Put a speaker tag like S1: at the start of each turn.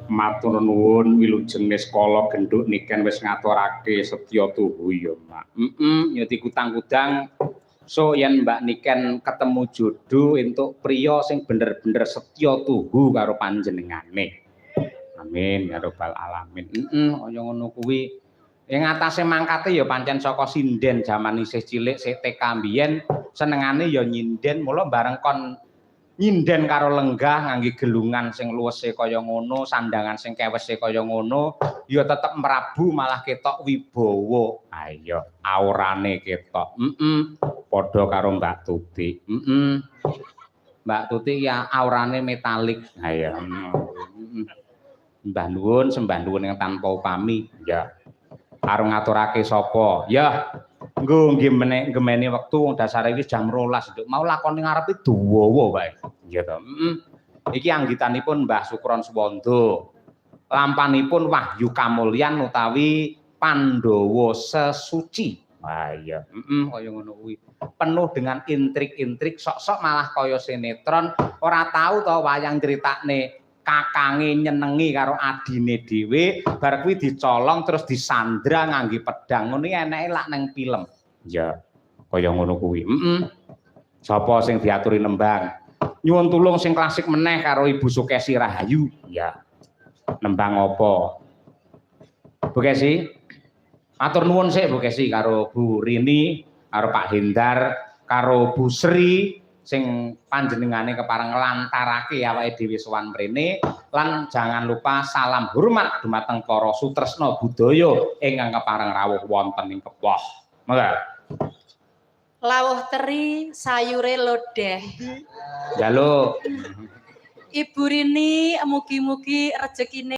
S1: Matur nuwun wilujeng Niskala Genduk niken wis ngaturake setya tuhu ya Mak. Ya dikutang-kutang so yen Mbak niken ketemu jodoh entuk priya sing bener-bener setya tuhu karo panjenengane. Amin ya rabbal alamin. Kaya ngono kuwi. Ing atase mangkate ya pancen saka sinden jaman isih cilik sik TK mbiyen senengane ya nyinden mula bareng kon nyinden karo lenggah ngangge gelungan sing luwese kaya ngono, sandangan sing kewese kaya ngono, ya tetep mrabu malah ketok wibawa. Ha iya, aurane ketok. Padha karo Mbak Tuti. Mbak Tuti ya aurane metalik. Ha iya. Mbah nuwun, sembah nuwun yang tanpa upami. Ya. Karo ngaturake sapa? Ya. Nggo nggih gemeni wektu wong dasare iki jam 12 Nduk. Mau lakone ngarepe dawa wae. Nggih to. Iki anggitanipun Mbah Sukron Suwanda. Lampanipun Wahyu Kamulyan utawi Pandhawa Sesuci. Wah iya. Kaya ngono kuwi. Penuh dengan intrik-intrik, sok-sok malah kaya sinetron, ora tahu to wayang critakne kakange nyenengi karo adine dhewe bar kuwi dicolong terus disandra ngangge pedang ngono iki eneke lak nang film. Ya, kaya ngono kuwi. Sapa sing diaturi nembang? Nyuwun tulung sing klasik meneh karo Ibu Sukesi Rahayu. Ya. Nembang apa? Bu Kesi. Matur nuwun sik Bu Kesi karo Bu Rini, karo Pak Hendar, karo Bu Sri sing panjenengane kepareng nglantarake awake dhewe sowan mrene lan jangan lupa salam hormat dumateng para sutresna budaya ingkang kepareng rawuh wonten ing Kepoh. Monggo.
S2: Lawuh teri sayure lodeh.
S1: Njaluk.
S2: Ibu Rini mugi-mugi rezekine